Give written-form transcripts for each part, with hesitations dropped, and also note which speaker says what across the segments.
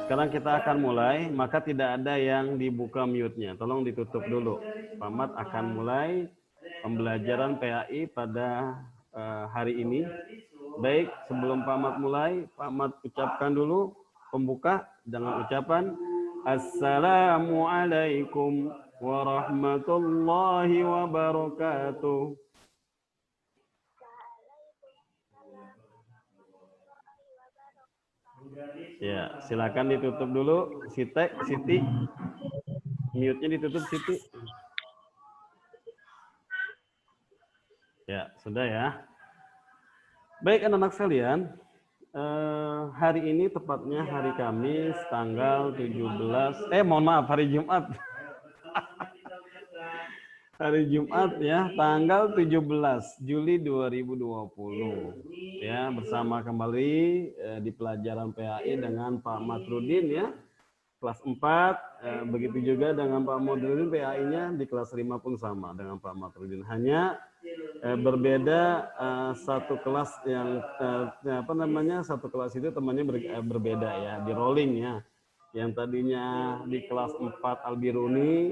Speaker 1: sekarang kita akan mulai, maka tidak ada yang dibuka mute-nya. Tolong ditutup dulu. Pak Mat akan mulai pembelajaran PAI pada hari ini. Baik, sebelum Pak Mat mulai, Pak Mat ucapkan dulu pembuka dengan ucapan Assalamualaikum warahmatullahi wabarakatuh. Ya, silakan ditutup dulu. Siti, mute-nya ditutup, Siti. Ya, sudah ya. Baik anak-anak sekalian, hari ini tepatnya hari Kamis tanggal 17, mohon maaf, hari Jumat. Hari Jumat ya, tanggal 17 Juli 2020. Ya, bersama kembali di pelajaran PAI dengan Pak Matrudin ya. Kelas 4, begitu juga dengan Pak Matrudin PAI-nya di kelas 5 pun sama dengan Pak Matrudin. Hanya berbeda satu kelas yang satu kelas itu temannya berbeda ya, di rolling ya. Yang tadinya di kelas 4 Al-Biruni,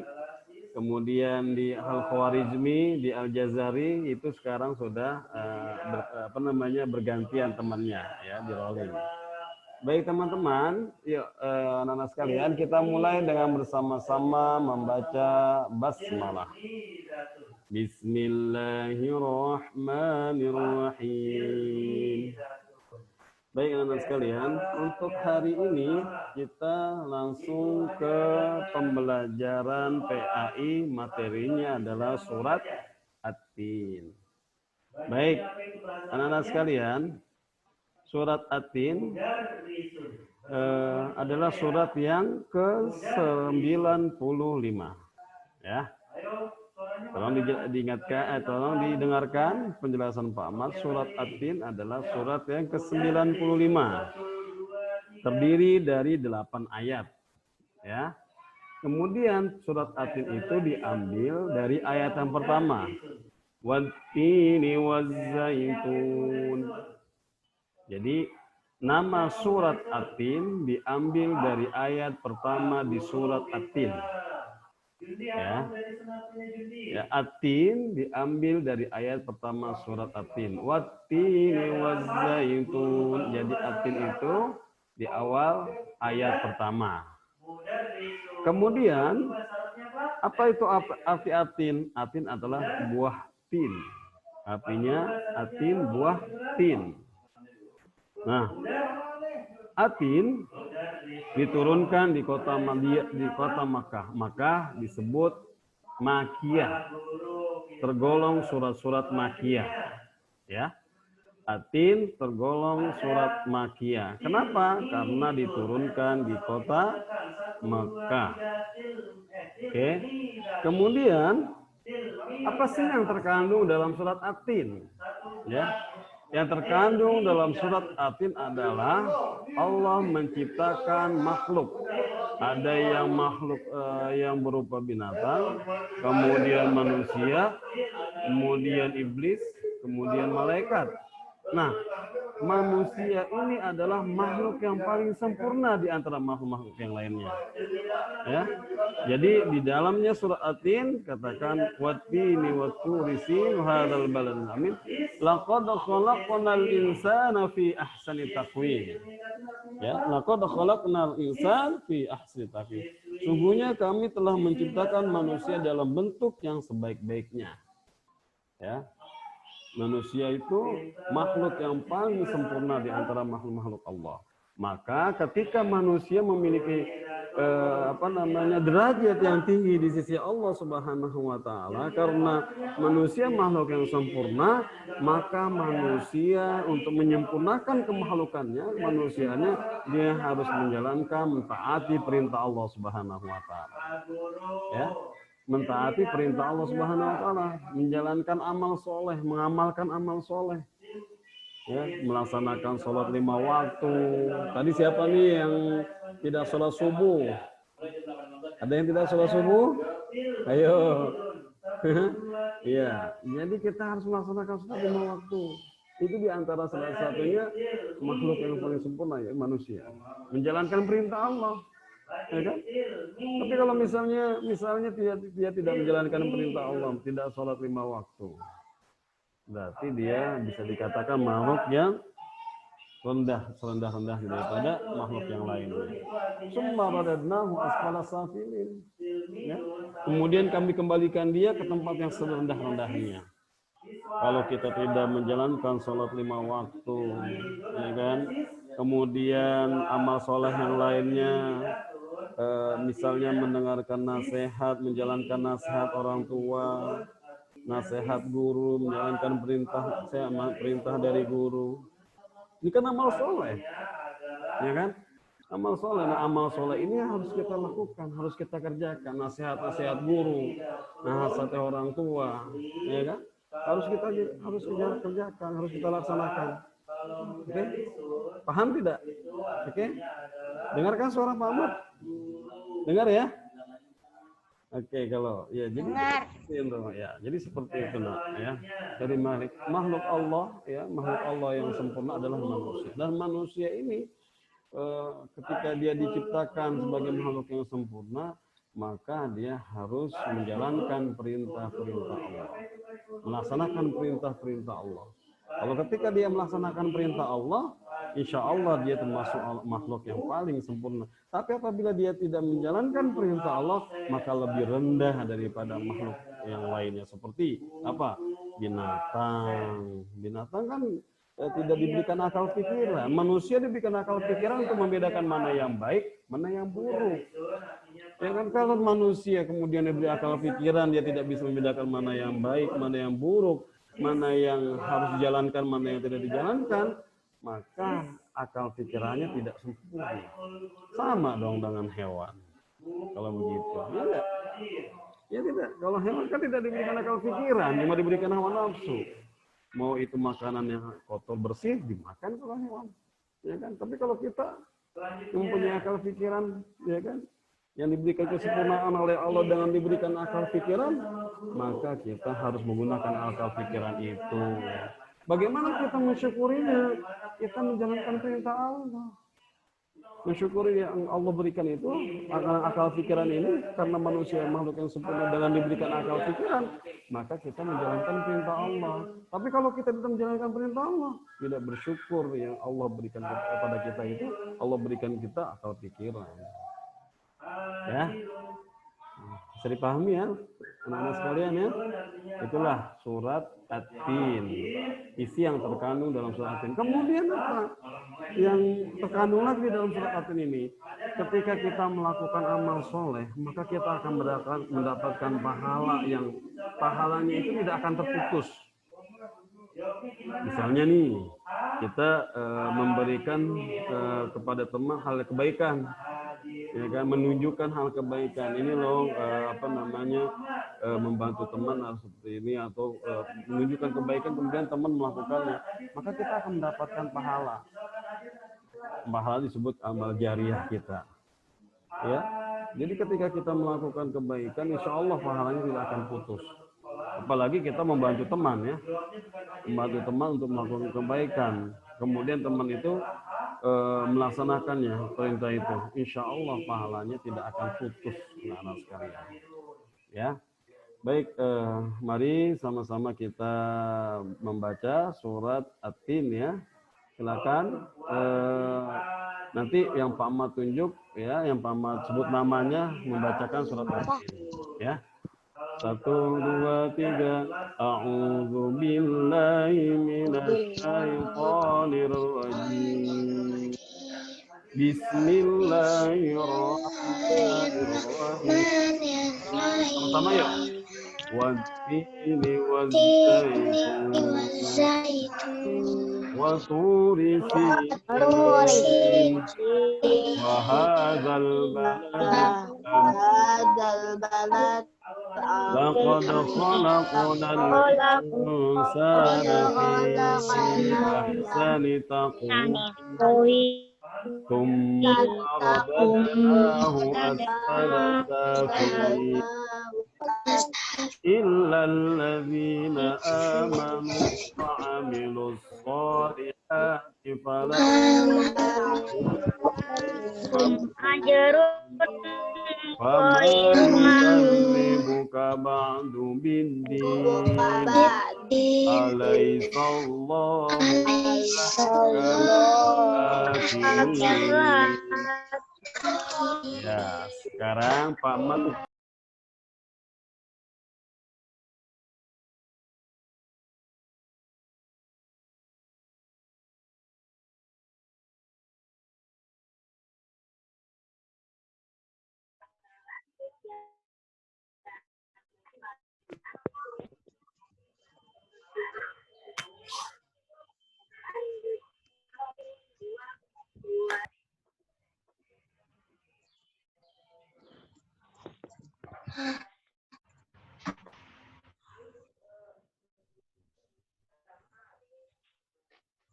Speaker 1: kemudian di Al-Khawarizmi, di Al-Jazari itu sekarang sudah bergantian temannya ya, di rolling. Baik teman-teman, yuk anak-anak sekalian, kita mulai dengan bersama-sama membaca basmalah. Bismillahirrahmanirrahim. Baik anak-anak sekalian, untuk hari ini kita langsung ke pembelajaran PAI, materinya adalah surat At-Tin. Baik anak-anak sekalian, surat At-Tin adalah surat yang ke-95 ya. Tolong didengarkan penjelasan Pak Ahmad. Surat At-Tin adalah surat yang ke-95. Terdiri dari 8 ayat. Ya. Kemudian surat At-Tin itu diambil dari ayat yang pertama. Wat-tini waz-zaitun. Jadi nama surat At-Tin diambil dari ayat pertama di surat At-Tin. Ya. At-Tin diambil dari ayat pertama surat At-Tin. Wat-tini waz-zaitun. Jadi At-Tin itu di awal ayat pertama. Kemudian apa itu arti At-Tin? At-Tin adalah buah tin. Artinya At-Tin buah tin. Nah, At-Tin diturunkan di kota Makkah. Makkah disebut Makkiyah. Tergolong surat-surat Makkiyah. Ya. At-Tin tergolong surat Makkiyah. Kenapa? Karena diturunkan di kota Makkah. Oke. Kemudian apa sih yang terkandung dalam surat At-Tin? Ya. Yang terkandung dalam surat At-Tin adalah Allah menciptakan makhluk. Ada yang makhluk yang berupa binatang, kemudian manusia, kemudian iblis, kemudian malaikat. Nah, manusia ini adalah makhluk yang paling sempurna di antara makhluk-makhluk yang lainnya. Ya. Jadi di dalamnya surat At-Tin katakan wat-tini wat-turi sin hadzal baladil amin laqad khalaqnal insana fi ahsani taqwim. Ya, laqad khalaqnal insana fi ahsani taqwim. Sungguhnya kami telah menciptakan manusia dalam bentuk yang sebaik-baiknya. Ya. Manusia itu makhluk yang paling sempurna di antara makhluk-makhluk Allah. Maka ketika manusia memiliki derajat yang tinggi di sisi Allah Subhanahu wa taala, karena manusia makhluk yang sempurna, maka manusia untuk menyempurnakan kemakhlukannya, manusianya dia harus menjalankan mentaati perintah Allah Subhanahu wa taala. Ya. Mentaati perintah Allah Subhanahu wa taala, menjalankan amal soleh, mengamalkan amal soleh. Ya, melaksanakan sholat 5 waktu. Tadi siapa nih yang tidak sholat subuh? Ada yang tidak sholat subuh? Ayo. Iya, jadi kita harus melaksanakan sholat 5 waktu. Itu di antara salah satunya makhluk yang paling sempurna, ya manusia. Menjalankan perintah Allah. Ya kan? Tapi kalau misalnya dia tidak menjalankan perintah Allah, tidak sholat 5 waktu, berarti dia bisa dikatakan makhluk yang serendah-rendah daripada makhluk yang lainnya. Summa radadnahu asfala safilin. Ya. Kemudian kami kembalikan dia ke tempat yang serendah-rendahnya. Kalau kita tidak menjalankan sholat 5 waktu, ya kan? Kemudian amal soleh yang lainnya, misalnya mendengarkan nasihat, menjalankan nasihat orang tua, nasihat guru, menjalankan perintah dari guru. Ini kan amal soleh, ya kan? Amal soleh. Nah, amal soleh ini harus kita lakukan, harus kita kerjakan. Nasihat guru, nasihat orang tua, ya kan? Harus kita kerjakan, harus kita laksanakan. Oke? Paham tidak? Oke? Dengarkan suara Pak Ahmad. Dengar ya? Oke, kalau ya jadi jadi seperti itu nak ya. Dari makhluk Allah ya, makhluk Allah yang sempurna adalah manusia. Dan manusia ini ketika dia diciptakan sebagai makhluk yang sempurna, maka dia harus menjalankan perintah-perintah Allah, melaksanakan perintah-perintah Allah. Kalau ketika dia melaksanakan perintah Allah, insya Allah dia termasuk makhluk yang paling sempurna. Tapi apabila dia tidak menjalankan perintah Allah, maka lebih rendah daripada makhluk yang lainnya. Seperti apa? Binatang. Binatang kan tidak diberikan akal pikiran. Manusia diberikan akal pikiran untuk membedakan mana yang baik, mana yang buruk. Ya kan, kalau manusia kemudian diberi akal pikiran, dia tidak bisa membedakan mana yang baik, mana yang buruk, mana yang harus dijalankan, mana yang tidak dijalankan, maka akal pikirannya tidak sempurna. Sama dong dengan hewan. Kalau begitu, ya tidak? Ya tidak. Kalau hewan kan tidak diberikan akal pikiran, cuma diberikan hawa nafsu. Mau itu makanan yang kotor bersih dimakan kalau hewan, ya kan? Tapi kalau kita mempunyai akal pikiran, ya kan, yang diberikan kesempurnaan oleh Allah dengan diberikan akal pikiran, maka kita harus menggunakan akal pikiran itu. Bagaimana kita mensyukurinya? Kita menjalankan perintah Allah. Mensyukuri yang Allah berikan itu, akal pikiran ini, karena manusia makhluk yang sempurna dengan diberikan akal pikiran, maka kita menjalankan perintah Allah. Tapi kalau kita tidak menjalankan perintah Allah, tidak bersyukur yang Allah berikan kepada kita itu, Allah berikan kita akal pikiran. Ya, bisa dipahami ya anak-anak sekalian ya. Itulah surat At-Tin, isi yang terkandung dalam surat At-Tin. Kemudian apa yang terkandung lagi di dalam surat At-Tin ini? Ketika kita melakukan amal soleh, maka kita akan mendapatkan pahalanya itu tidak akan terputus. Misalnya nih, kita memberikan kepada teman hal kebaikan, ya kan, menunjukkan hal kebaikan. Ini loh membantu teman seperti ini, atau menunjukkan kebaikan kemudian teman melakukannya, maka kita akan mendapatkan pahala. Pahala disebut amal jariah kita. Ya. Jadi ketika kita melakukan kebaikan, insya Allah pahalanya tidak akan putus. Apalagi kita membantu teman ya, membantu teman untuk melakukan kebaikan, kemudian teman itu melaksanakannya perintah itu, insya Allah pahalanya tidak akan putus, anak-anak sekalian. Ya, baik, mari sama-sama kita membaca surat At-Tin ya. Silakan. Nanti yang Pak Ahmad tunjuk ya, yang Pak Ahmad sebut namanya membacakan surat At-Tin ya. 1, 2, 3. A'udzu billahi minasy syaithanir rajim. Bismillahirrahmanirrahim. Sama-sama yuk. Wat-tini waz-zaitun wa turi sinin wa hadzal balad laqad khalaqnal insana fi ahsani taqwim thumma radadnahu asfala safilin illa alladhina amanu wa amilus solihati falahum
Speaker 2: ajrun
Speaker 1: fama yukallimuka ba'du biddin alaihissallahu kafirin. Ya, sekarang Pak Mat.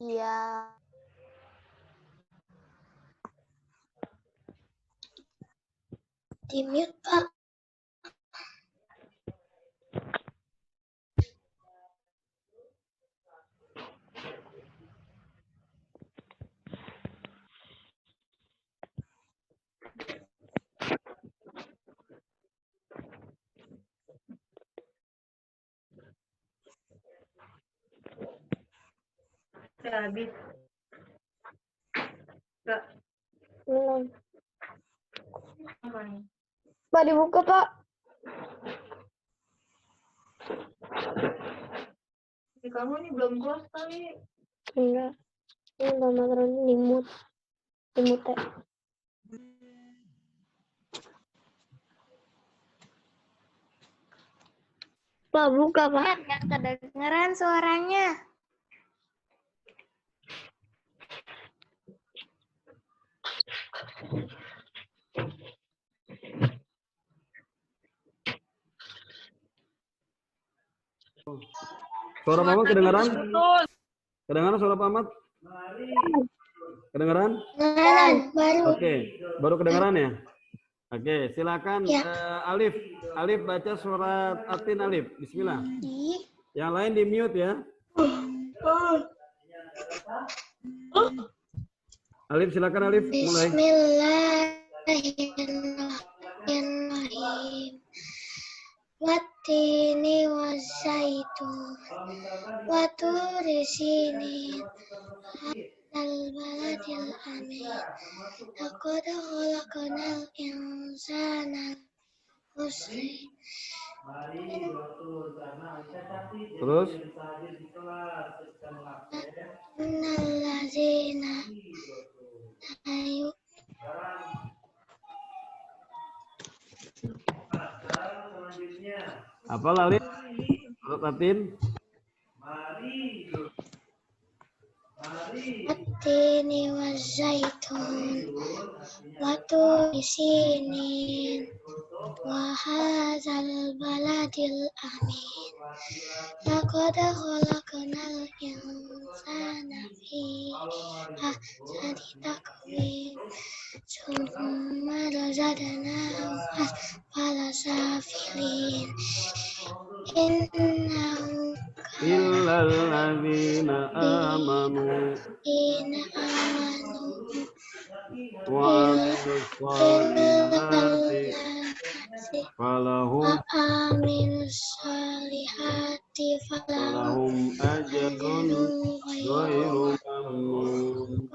Speaker 3: Iya. Di mute, Pak.
Speaker 2: Udah habis. Enggak.
Speaker 3: Belum.
Speaker 2: Apa nih?
Speaker 3: Pak, dibuka, Pak.
Speaker 2: Kamu ini belum close kali.
Speaker 3: Enggak. Ini Mama terus di mute. Di mute. Pak, buka, Pak.
Speaker 4: Nggak kedengeran suaranya.
Speaker 1: Suara Pak Mat kedengaran? Kedengaran suara Pak Mat? Kedengaran?
Speaker 3: Baru.
Speaker 1: Oke, baru kedengaran ya? Oke, silakan Alif. Alif baca surat Atin Alif. Bismillah. Yang lain di mute ya. Alif silakan Alif mulai.
Speaker 3: Bismillahirrahmanirrahim. Wattini waszaitun wa turi sinin al-baladil amin laqad khalaqnal insana khusri
Speaker 1: Terus
Speaker 3: innal ladzina ayu
Speaker 1: apa Alif? Surat Atin.
Speaker 3: Wattini waszaitun wa turi sinin wa hadzal baladil amin laqad khalaqnal insana fi ahsani taqwim summa razaqnahu asfala safilin innahu
Speaker 1: Illal ladzina amanu wa amilus solihati falahum falahum ajrun ghairu mamnun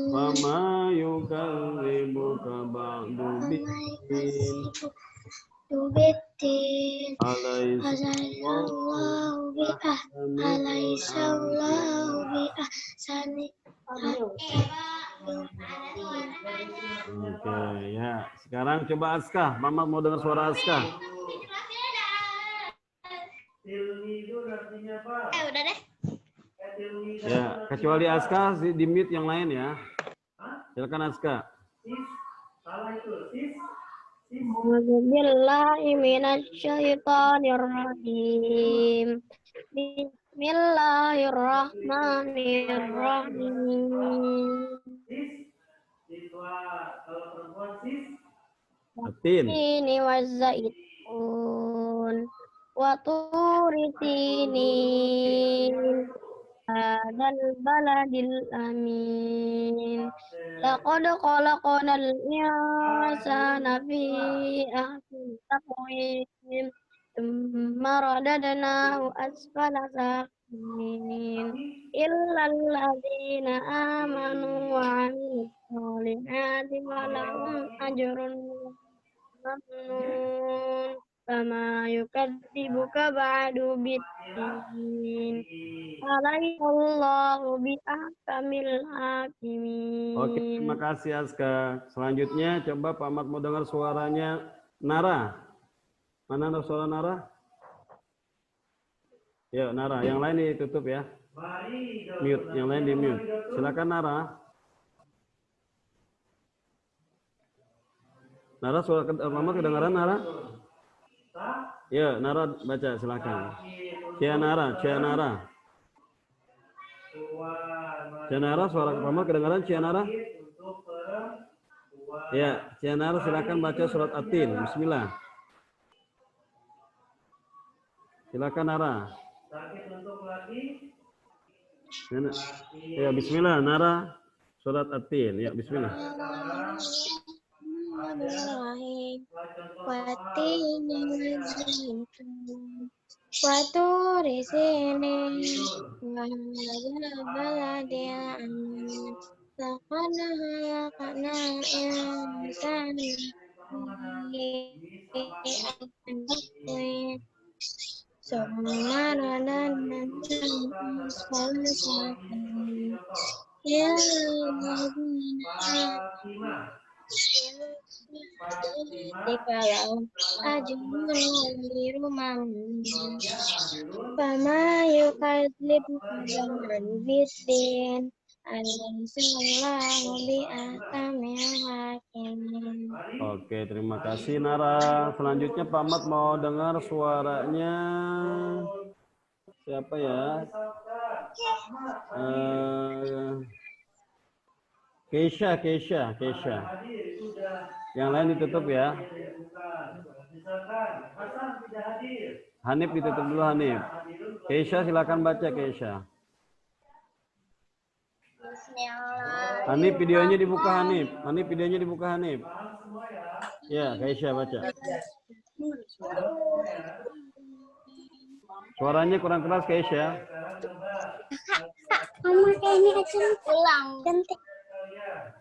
Speaker 1: fama yukallimuka ba'du biddin alaihissallahu bi'ahsani. Oke ya, sekarang coba Aska. Mama mau dengar suara Aska.
Speaker 4: Udah deh.
Speaker 1: Ya, kecuali Aska di mute yang lain ya. Silakan Aska.
Speaker 3: A'udzubillahi minasyaitonirrajim. Bismillahirrahmanirrahim.
Speaker 1: Atin.
Speaker 3: Ini waszaitun wa turi sinin hadzal baladil amin laqad khalaqnal insana fi ahsani taqwim thumma radadnahu asfala safilin illal ladzina amanu wa 'amilus solihati falahum ajrun mamnun fama yukadzibuka ba'du biddin alaihissallahu biahkamil hakimin.
Speaker 1: Oke, terima kasih Aska. Selanjutnya coba Pak Ahmad mau dengar suaranya Nara. Mana ada suara Nara? Ya, Nara. Yang lain ditutup ya. Mute, yang lain di mute. Silakan Nara. Nara, suara Mama kedengaran Nara? Ya, Nara baca silakan. Cianara. Cianara, suara Mama kedengaran Cianara? Ya, Cianara silakan baca surat At-Tin. Bismillah. Silakan Nara. Ya, bismillah Nara. Surat At-Tin. Ya, bismillah.
Speaker 4: Bismillahirrahmanirrahim. Watini wazaitun waturi sinin wahadzal baladil amin laqad khalaqnal insana fi ahsani taqwim summa radadnahu asfala safilin illal ladzina Dikalau ajrun ghairu mamnun fama yukadzibuka ba'du biddin alaihissallahu biahkamil hakimin.
Speaker 1: Oke, terima kasih Nara. Selanjutnya Pak Ahmad mau dengar suaranya siapa ya? Keisha. Yang lain ditutup ya. Hanif ditutup dulu Hanif. Keisha silakan baca Keisha. Hanif videonya dibuka Hanif. Ya, Keisha baca. Suaranya kurang keras Keisha.
Speaker 4: Mama kayaknya kecil pulang. Ganti.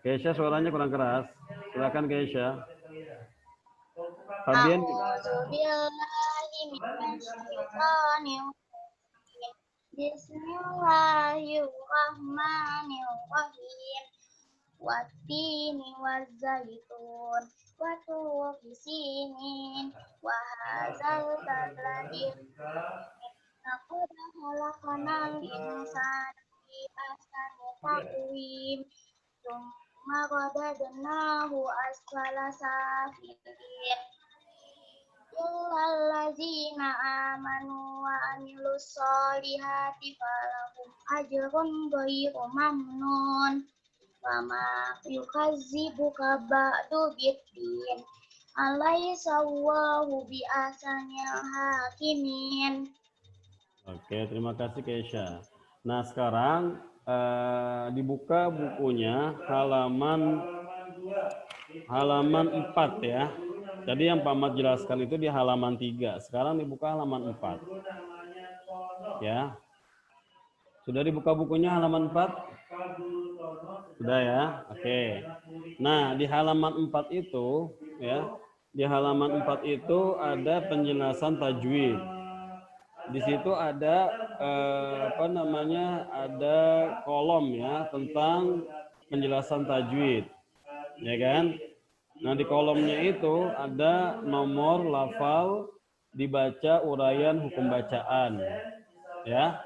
Speaker 1: Keisha suaranya kurang keras. Silakan Keisha. Fabian.
Speaker 4: Bismillahirrahmanirrahim. Wattini wazaitun waturi sinin wahadzal baladil laqad khalaqnal insana fi ahsani taqwim thumma radadnahu asfala safilin illal ladzina amanu wa 'amilus solihati falahum ajrun ghairu mamnun wama yukadzibuka ba'du biddin alaihissallahu biahkamil hakimin.
Speaker 1: Oke, terima kasih Keisha. Nah, sekarang dibuka bukunya halaman 4 ya. Tadi yang Pak Ahmad jelaskan itu di halaman 3. Sekarang dibuka halaman 4. Ya. Sudah dibuka bukunya halaman 4? Sudah ya. Oke. Nah, di halaman 4 itu ya, di halaman 4 itu ada penjelasan tajwid. Di situ ada ada kolom ya tentang penjelasan tajwid, ya kan? Nah di kolomnya itu ada nomor lafal, dibaca, uraian, hukum bacaan, ya.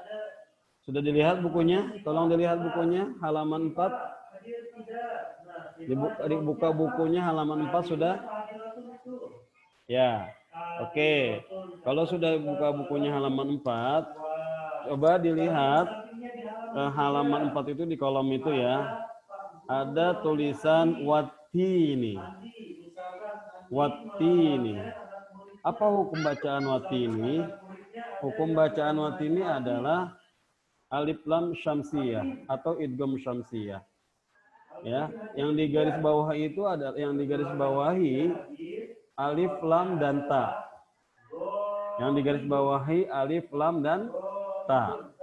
Speaker 1: Sudah dilihat bukunya? Tolong dilihat bukunya halaman 4. Dibuka bukunya halaman 4 sudah? Ya. Oke, kalau sudah buka bukunya halaman 4, coba dilihat halaman 4 itu di kolom itu ya. Ada tulisan watini. Watini. Apa hukum bacaan watini? hukum bacaan watini adalah alif lam syamsiyah atau idgham syamsiyah. Ya, yang di garis bawah itu adalah yang di garis bawahi alif lam dan ta. Yang di garis bawahi alif lam dan ta.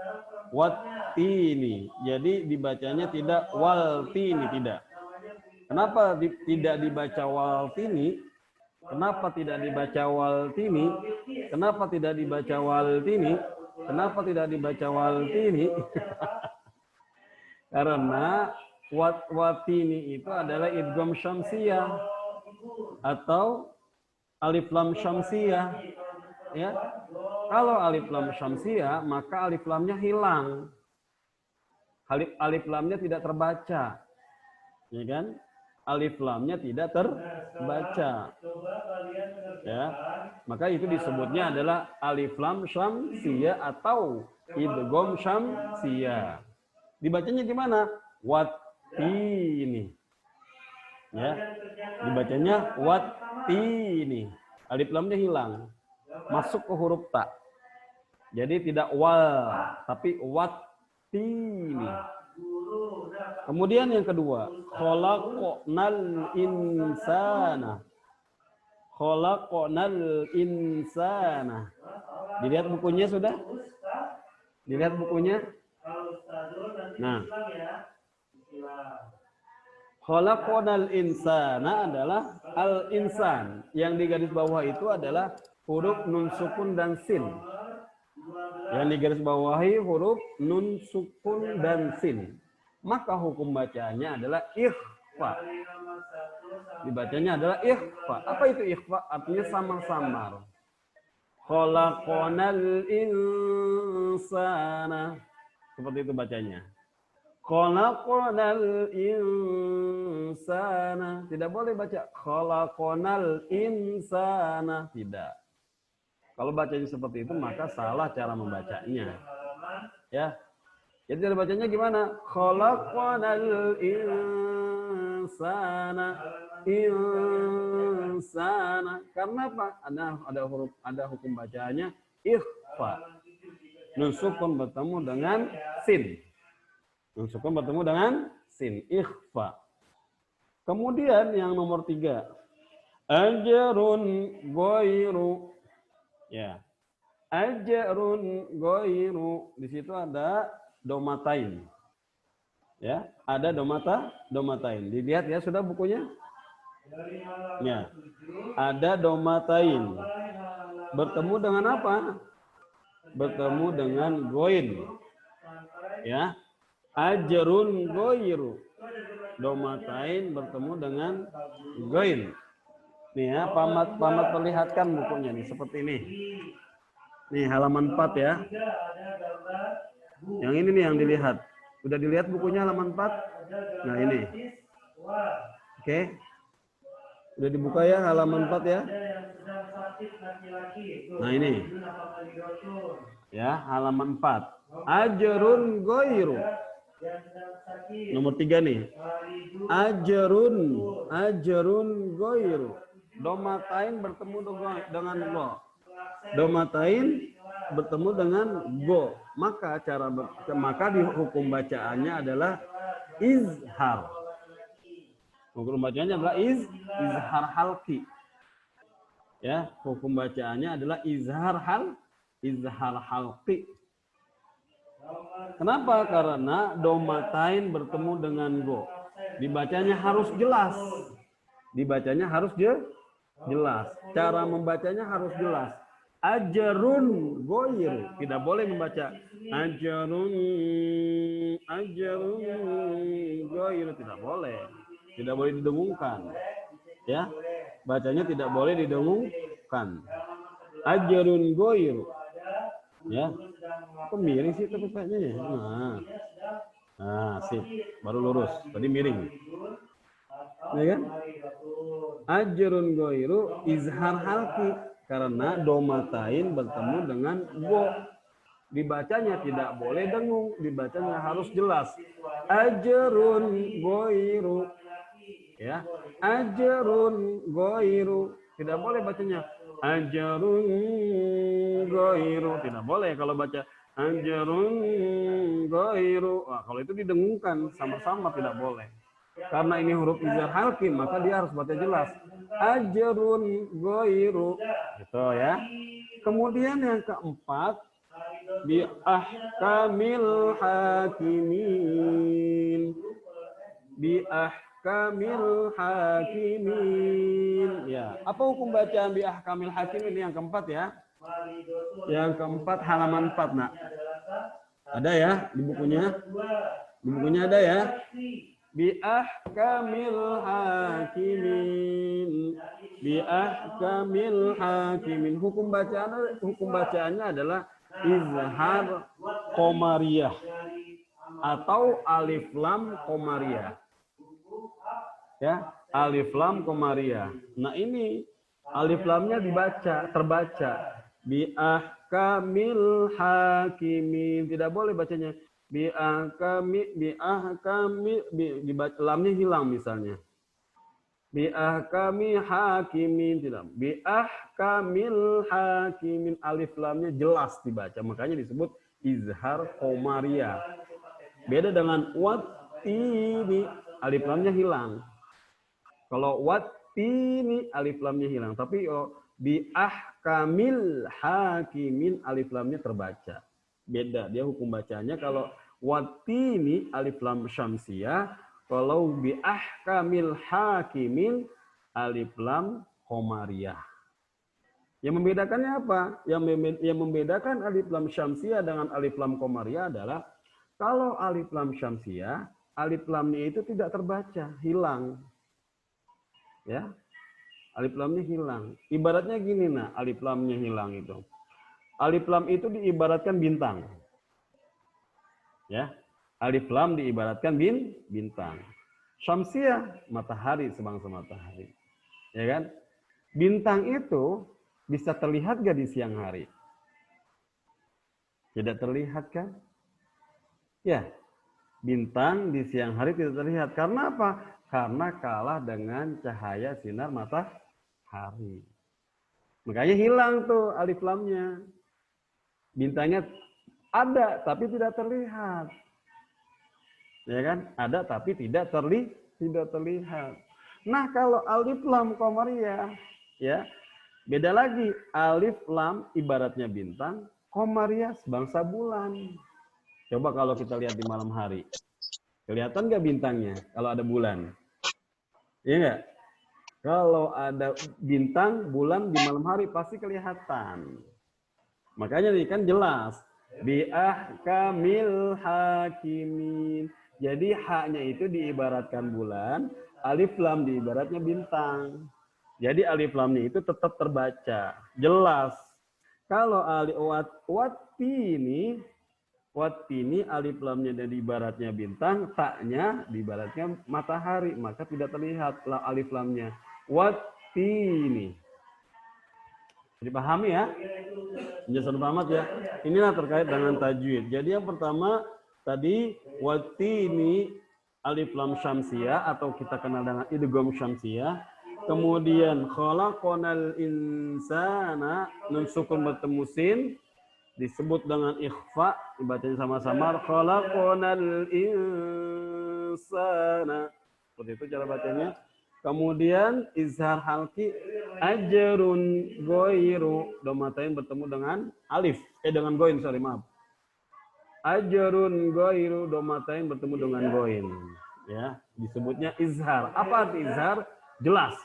Speaker 1: Watini. Jadi dibacanya tidak waltini, tidak. Kenapa tidak dibaca waltini? Kenapa tidak dibaca waltini? Kenapa tidak dibaca waltini? Kenapa tidak dibaca waltini? Karena watini itu adalah idgham syamsiyah atau alif lam syamsiyah. Ya. Kalau alif lam syamsiyah, maka alif lamnya hilang. Alif lamnya tidak terbaca. Ya kan? Alif lamnya tidak terbaca. Ya. Maka itu disebutnya adalah alif lam syamsiyah atau idgham syamsiyah. Dibacanya gimana? Watini. Ya. Dibacanya watini. Alif lamnya hilang. Masuk ke huruf ta. Jadi tidak wal, tapi watini. Kemudian yang kedua, khalaqnal insana. Khalaqnal insana. Dilihat bukunya sudah? Dilihat bukunya? Nah. Khalaqnal insana adalah al-insan. Yang di garis bawah itu adalah huruf nun sukun dan sin. Yang di garis bawahi huruf nun sukun dan sin. Maka hukum bacanya adalah ikhfa. Dibacanya adalah ikhfa. Apa itu ikhfa? Artinya samar-samar. Khalaqnal insana. Seperti itu bacanya. Khalaqnal insana. Tidak boleh baca khalaqnal insana. Tidak. Kalau bacanya seperti itu maka salah cara membacanya. Ya. Jadi cara bacanya gimana? Khalaqnal insana. Insana. Karena apa? Ada hukum bacanya ikhfa. Nun sukun bertemu dengan sin. Nun sukun bertemu dengan sin. Ikhfa. Kemudian yang nomor 3. Ajrun ghairu. Ya. Ajrun ghairu. Di situ ada domatain. Ya, ada domatain. Dilihat ya sudah bukunya? Ya. Ada domatain. Bertemu dengan apa? Bertemu dengan goin. Ya. Ajrun ghairu. Domatain bertemu dengan goin. Nih ya, pamat perlihatkan bukunya nih seperti ini. Nih halaman 4 ya. Yang ini nih yang dilihat. Udah dilihat bukunya halaman 4? Nah ini. Oke. Udah dibuka ya halaman 4 ya. Nah ini. Ya, halaman 4. Ajrun ghairu. Nomor 3 nih. Ajrun ghairu. Domatain bertemu dengan go. Domatain bertemu dengan go. Maka di hukum bacaannya adalah izhar. Hukum bacaannya adalah izhar halqi. Ya, hukum bacaannya adalah izhar halqi. Kenapa? Karena domatain bertemu dengan go. Dibacanya harus jelas. Jelas. Cara membacanya harus jelas. Ajrun ghairu. Tidak boleh membaca ajrun ghairu. Tidak boleh. Tidak boleh didengungkan. Ya. Bacanya tidak boleh didengungkan. Ajrun ghairu. Ya. Kok miring sih tapi kayaknya ya? Nah, sip. Baru lurus. Tadi miring. Ya kan? Ajrun ghairu izhar halqi karena domatain bertemu dengan go. Dibacanya tidak boleh dengung, dibacanya harus jelas. Ajrun ghairu. Ya. Ajrun ghairu. Tidak boleh bacanya Ajrun ghairu. Tidak boleh kalau baca ajrun ghairu. Wah, kalau itu didengungkan sama-sama tidak boleh. Karena ini huruf izhar halqi, maka dia harus baca jelas. Ajrun ghairu. Gitu ya. Kemudian yang keempat, bi ahkamil hakimin. Bi ahkamil hakimin. Ya, apa hukum bacaan bi ahkamil hakimin yang keempat ya? Yang keempat halaman 4, Nak. Ada ya di bukunya? Di bukunya ada ya? Bi ahkamil hakimin. Bi ahkamil hakimin. Hukum bacaannya adalah izhar qamariyah atau alif lam qamariyah. Ya, alif lam qamariyah. Nah, ini alif lamnya terbaca. Bi ahkamil hakimin. Tidak boleh bacanya lamnya hilang misalnya. Bi ahkami hakimin, tidak. Bi ahkamil hakimin, alif lamnya jelas dibaca, makanya disebut izhar qamariyah. Beda dengan wattini, alif lamnya hilang. Kalau wattini alif lamnya hilang, tapi bi ahkamil hakimin alif lamnya terbaca. Beda dia hukum bacanya. Kalau wattini alif lam syamsiyah, kalau bi ahkamil hakimin alif lam qamariyah. Yang membedakannya apa? Yang membedakan alif lam syamsiyah dengan alif lam qamariyah adalah kalau alif lam syamsiyah, alif lamnya itu tidak terbaca, hilang. Ya. Alif lamnya hilang. Ibaratnya gini, nah, alif lamnya hilang itu. Alif lam itu diibaratkan bintang. Ya. Alif lam diibaratkan bintang. Syamsiyah, matahari, sebangsa matahari. Ya kan? Bintang itu bisa terlihat gak di siang hari? Tidak terlihat kan? Ya. Bintang di siang hari tidak terlihat. Karena apa? Karena kalah dengan cahaya sinar matahari. Makanya hilang tuh alif lamnya. Bintangnya ada tapi tidak terlihat. Ya kan? Ada tapi tidak terlihat. Nah, kalau alif lam qamariyah, ya, beda lagi. Alif lam ibaratnya bintang, qamariyah sebangsa bulan. Coba kalau kita lihat di malam hari. Kelihatan nggak bintangnya kalau ada bulan? Iya nggak? Kalau ada bintang, bulan di malam hari pasti kelihatan. Makanya nih kan jelas. Bi ahkamil hakimin. Jadi haknya itu diibaratkan bulan, alif lam diibaratnya bintang. Jadi alif lamnya itu tetap terbaca, jelas. Kalau alif wattini alif lamnya dan ibaratnya bintang, taknya ibaratnya matahari, maka tidak terlihat alif lamnya. Wattini. Dipahami ya? Penjelasan Muhammad ya. Inilah terkait dengan tajwid. Jadi yang pertama tadi wattini alif lam syamsiyah atau kita kenal dengan idgham syamsiyah. Kemudian khalaqonal insana nun sukun bertemu sin disebut dengan ikhfa, dibacanya sama-sama khalaqonal insana. Seperti itu cara bacanya. Kemudian izhar halqi ajrun ghairu, domatain bertemu dengan alif dengan goin, maaf. Ajrun ghairu, domatain bertemu dengan goin, ya, disebutnya izhar. Apa arti izhar? Jelas.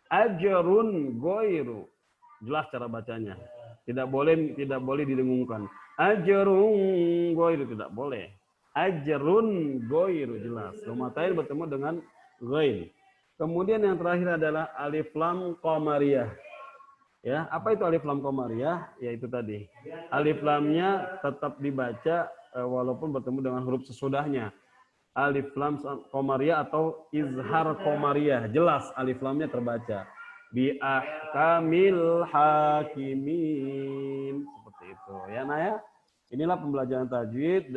Speaker 1: Ajrun ghairu, jelas cara bacanya. Tidak boleh didengungkan. Ajrun ghairu, tidak boleh. Ajrun ghairu, jelas. Domatain bertemu dengan ghain. Kemudian yang terakhir adalah alif lam qamariyah. Ya, apa itu alif lam qamariyah? Yaitu tadi. Alif lamnya tetap dibaca walaupun bertemu dengan huruf sesudahnya. Alif lam qamariyah atau izhar qamariyah. Jelas alif lamnya terbaca. Bi ahkamil hakimin. Seperti itu. Ya, nah ya. Inilah pembelajaran tajwid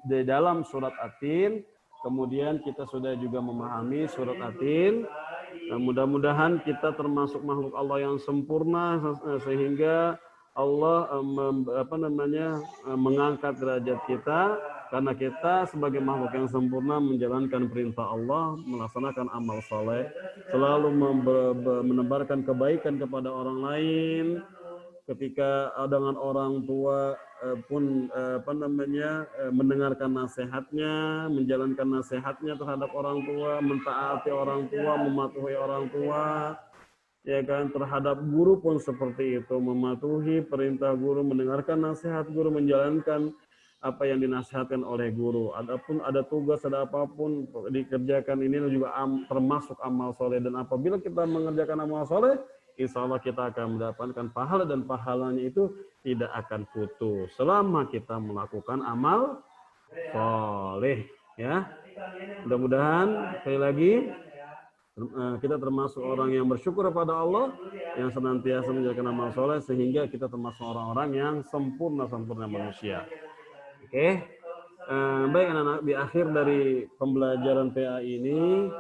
Speaker 1: di dalam surat At-Tin. Kemudian kita sudah juga memahami surat At-Tin. mudah-mudahan kita termasuk makhluk Allah yang sempurna sehingga Allah mengangkat derajat kita karena kita sebagai makhluk yang sempurna menjalankan perintah Allah, melaksanakan amal soleh, selalu menebarkan kebaikan kepada orang lain. Ketika dengan orang tua pun mendengarkan nasihatnya, menjalankan nasihatnya terhadap orang tua, mentaati orang tua, mematuhi orang tua, ya kan, terhadap guru pun seperti itu, mematuhi perintah guru, mendengarkan nasihat guru, menjalankan apa yang dinasihatkan oleh guru. Adapun ada tugas, ada apapun dikerjakan, ini juga termasuk amal soleh, dan apabila kita mengerjakan amal soleh, insya Allah kita akan mendapatkan pahala, dan pahalanya itu tidak akan putus selama kita melakukan amal soleh. Ya, mudah-mudahan sekali lagi kita termasuk orang yang bersyukur kepada Allah, yang senantiasa menjalankan amal soleh, sehingga kita termasuk orang-orang yang sempurna manusia. Oke, baik anak-anak, di akhir dari pembelajaran PA ini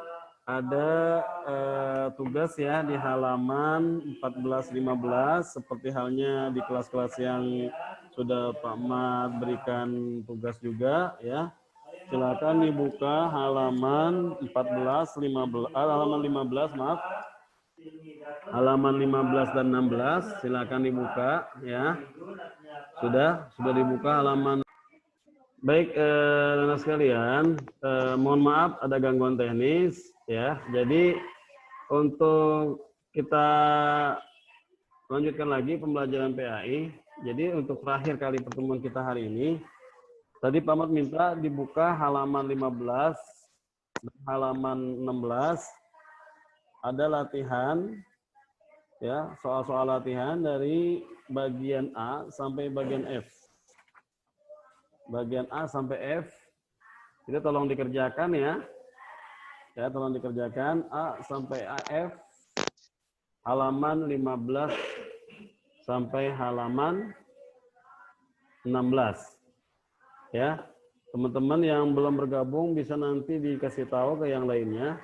Speaker 1: ada tugas ya di halaman 14-15, seperti halnya di kelas-kelas yang sudah Pak Mat berikan tugas juga ya. Silakan dibuka halaman 15 maaf. Halaman 15 dan 16 silakan dibuka ya. Sudah dibuka halaman. Baik, anak sekalian, mohon maaf ada gangguan teknis ya. Jadi untuk kita lanjutkan lagi pembelajaran PAI. Jadi untuk terakhir kali pertemuan kita hari ini, tadi Pak Mat minta dibuka halaman 15 dan halaman 16. Ada latihan ya, soal-soal latihan dari bagian A sampai bagian F. Bagian A sampai F, itu tolong dikerjakan ya. Ya, tolong dikerjakan A sampai AF, halaman 15 sampai halaman 16. Ya, teman-teman yang belum bergabung bisa nanti dikasih tahu ke yang lainnya.